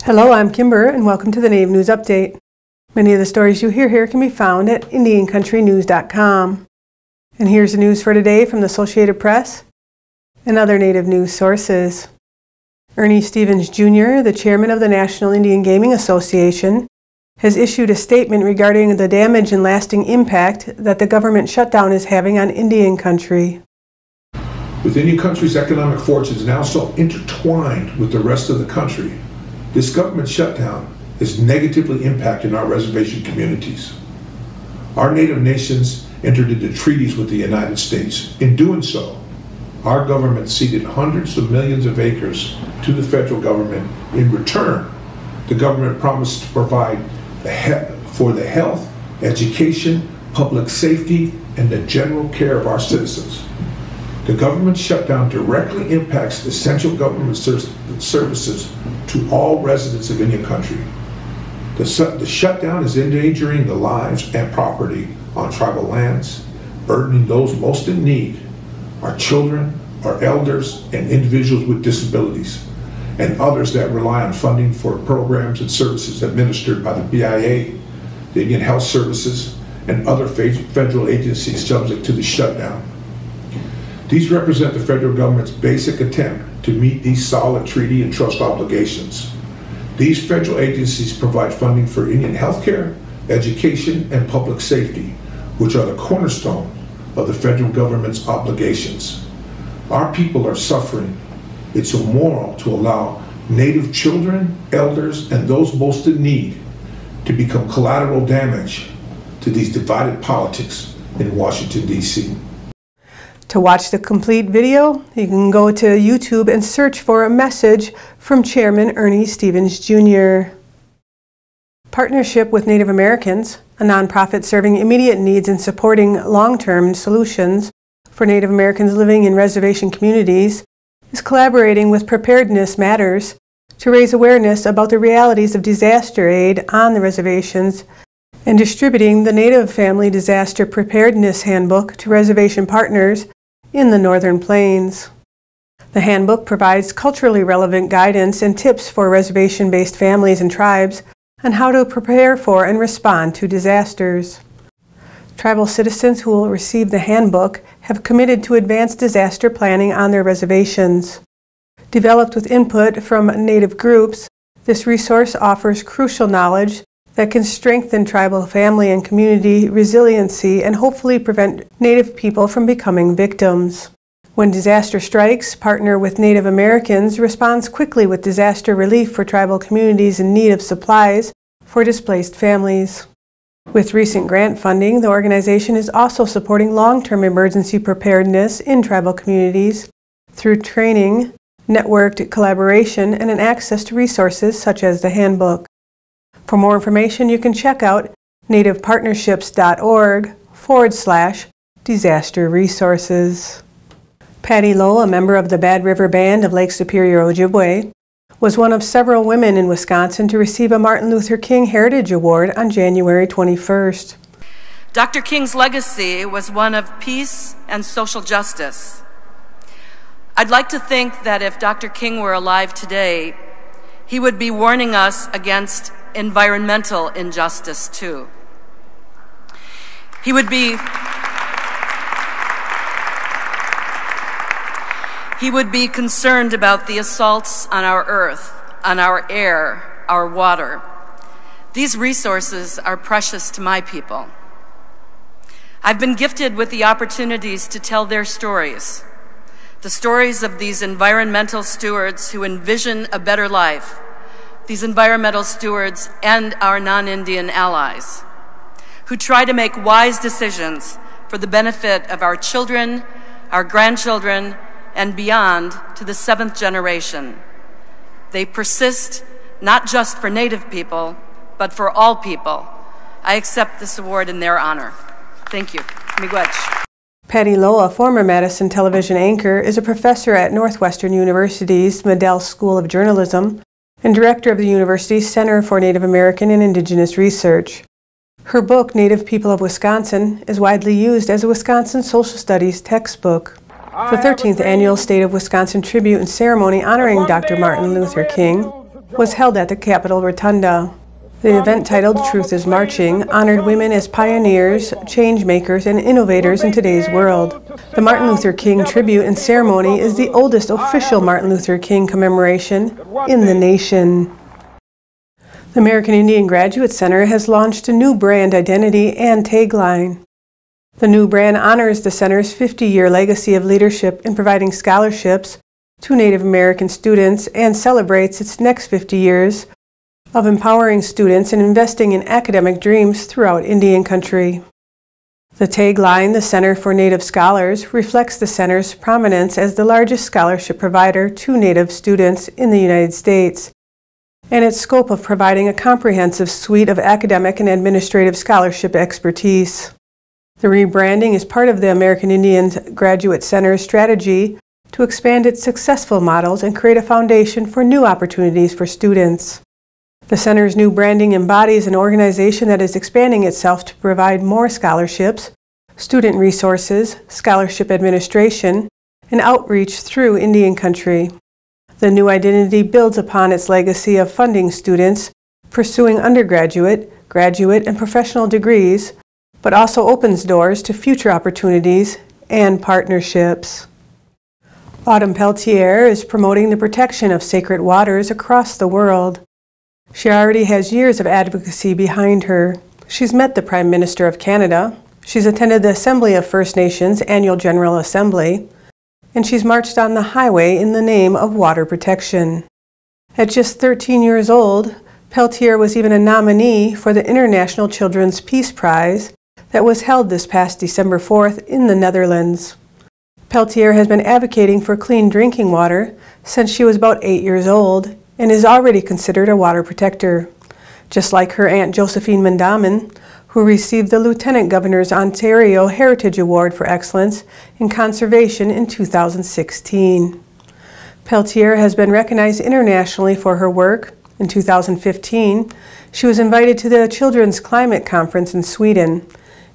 Hello, I'm Kimber, and welcome to the Native News Update. Many of the stories you hear here can be found at IndianCountryNews.com. And here's the news for today from the Associated Press and other Native news sources. Ernie Stevens Jr., the chairman of the National Indian Gaming Association, has issued a statement regarding the damage and lasting impact that the government shutdown is having on Indian country. With Indian country's economic fortunes now so intertwined with the rest of the country, this government shutdown is negatively impacting our reservation communities. Our Native nations entered into treaties with the United States. In doing so, our government ceded hundreds of millions of acres to the federal government. In return, the government promised to provide for the health, education, public safety, and the general care of our citizens. The government shutdown directly impacts essential government services to all residents of Indian country. The shutdown is endangering the lives and property on tribal lands, burdening those most in need, our children, our elders, and individuals with disabilities, and others that rely on funding for programs and services administered by the BIA, the Indian Health Services, and other federal agencies subject to the shutdown. These represent the federal government's basic attempt to meet these solid treaty and trust obligations. These federal agencies provide funding for Indian healthcare, education, and public safety, which are the cornerstone of the federal government's obligations. Our people are suffering. It's immoral to allow Native children, elders, and those most in need to become collateral damage to these divided politics in Washington, D.C. To watch the complete video, you can go to YouTube and search for a message from Chairman Ernie Stevens Jr. Partnership with Native Americans, a nonprofit serving immediate needs and supporting long-term solutions for Native Americans living in reservation communities, is collaborating with Preparedness Matters to raise awareness about the realities of disaster aid on the reservations and distributing the Native Family Disaster Preparedness Handbook to reservation partners in the Northern Plains. The handbook provides culturally relevant guidance and tips for reservation-based families and tribes on how to prepare for and respond to disasters. Tribal citizens who will receive the handbook have committed to advanced disaster planning on their reservations. Developed with input from Native groups, this resource offers crucial knowledge that can strengthen tribal family and community resiliency and hopefully prevent Native people from becoming victims. When disaster strikes, Partner with Native Americans responds quickly with disaster relief for tribal communities in need of supplies for displaced families. With recent grant funding, the organization is also supporting long-term emergency preparedness in tribal communities through training, networked collaboration, and an access to resources such as the handbook. For more information, you can check out nativepartnerships.org/disaster resources. Patty Lowe, a member of the Bad River Band of Lake Superior, Ojibwe, was one of several women in Wisconsin to receive a Martin Luther King Heritage Award on January 21st. Dr. King's legacy was one of peace and social justice. I'd like to think that if Dr. King were alive today, he would be warning us against environmental injustice too. He would be concerned about the assaults on our earth, on our air, our water. These resources are precious to my people. I've been gifted with the opportunities to tell their stories, the stories of these environmental stewards who envision a better life, these environmental stewards and our non-Indian allies, who try to make wise decisions for the benefit of our children, our grandchildren, and beyond to the 7th generation. They persist not just for Native people, but for all people. I accept this award in their honor. Thank you. Miigwech. Patty Lowe, a former Madison television anchor, is a professor at Northwestern University's Medill School of Journalism and director of the university's Center for Native American and Indigenous Research. Her book, Native People of Wisconsin, is widely used as a Wisconsin social studies textbook. The 13th annual State of Wisconsin Tribute and Ceremony honoring Dr. Martin Luther King was held at the Capitol Rotunda. The event, titled Truth is Marching, honored women as pioneers, change makers, and innovators in today's world. The Martin Luther King Tribute and Ceremony is the oldest official Martin Luther King commemoration in the nation. The American Indian Graduate Center has launched a new brand identity and tagline. The new brand honors the center's 50-year legacy of leadership in providing scholarships to Native American students and celebrates its next 50 years of empowering students and investing in academic dreams throughout Indian country. The tagline, "The Center for Native Scholars," reflects the center's prominence as the largest scholarship provider to Native students in the United States, and its scope of providing a comprehensive suite of academic and administrative scholarship expertise. The rebranding is part of the American Indian Graduate Center's strategy to expand its successful models and create a foundation for new opportunities for students. The center's new branding embodies an organization that is expanding itself to provide more scholarships, student resources, scholarship administration, and outreach through Indian country. The new identity builds upon its legacy of funding students pursuing undergraduate, graduate, and professional degrees, but also opens doors to future opportunities and partnerships. Autumn Peltier is promoting the protection of sacred waters across the world. She already has years of advocacy behind her. She's met the Prime Minister of Canada, she's attended the Assembly of First Nations Annual General Assembly, and she's marched on the highway in the name of water protection. At just 13 years old, Peltier was even a nominee for the International Children's Peace Prize that was held this past December 4th in the Netherlands. Peltier has been advocating for clean drinking water since she was about 8 years old, and is already considered a water protector, just like her Aunt Josephine Mandamin, who received the Lieutenant Governor's Ontario Heritage Award for Excellence in Conservation in 2016. Peltier has been recognized internationally for her work. In 2015, she was invited to the Children's Climate Conference in Sweden.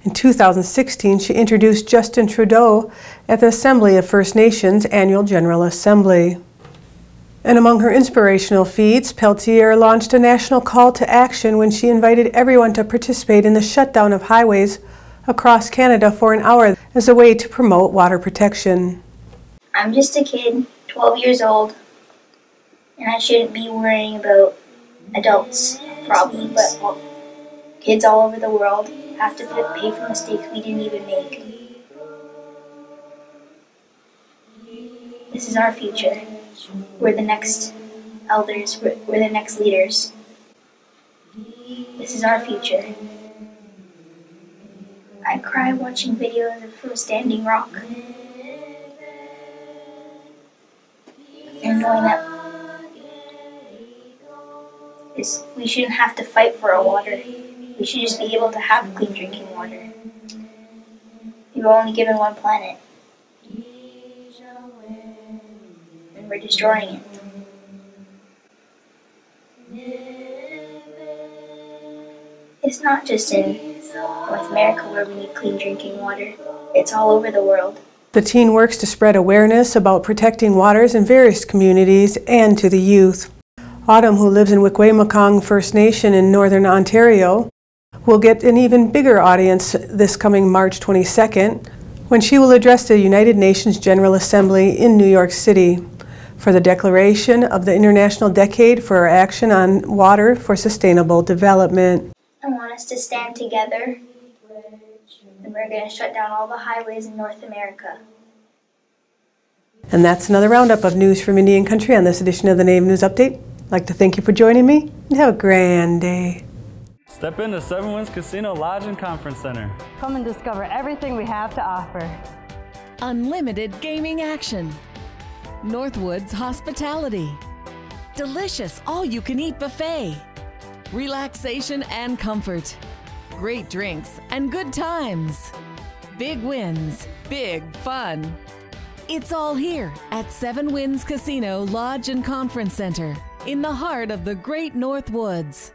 In 2016, she introduced Justin Trudeau at the Assembly of First Nations Annual General Assembly. And among her inspirational feats, Peltier launched a national call to action when she invited everyone to participate in the shutdown of highways across Canada for an hour as a way to promote water protection. I'm just a kid, 12 years old, and I shouldn't be worrying about adults, probably, but well, kids all over the world have to pay for mistakes we didn't even make. This is our future. We're the next elders, we're the next leaders. This is our future. I cry watching videos from Standing Rock. And knowing that we shouldn't have to fight for our water. We should just be able to have clean drinking water. We were only given one planet. And we're destroying it. It's not just in North America where we need clean drinking water. It's all over the world. The team works to spread awareness about protecting waters in various communities and to the youth. Autumn, who lives in Wikwemekong First Nation in Northern Ontario, will get an even bigger audience this coming March 22nd when she will address the United Nations General Assembly in New York City for the declaration of the International Decade for Action on Water for Sustainable Development. I want us to stand together, and we're going to shut down all the highways in North America. And that's another roundup of news from Indian Country on this edition of the Native News Update. I'd like to thank you for joining me, and have a grand day. Step into Seven Winds Casino Lodge and Conference Center. Come and discover everything we have to offer. Unlimited gaming action. Northwoods hospitality. Delicious all-you-can-eat buffet. Relaxation and comfort. Great drinks and good times. Big wins, big fun. It's all here at Seven Winds Casino Lodge and Conference Center in the heart of the Great North Woods.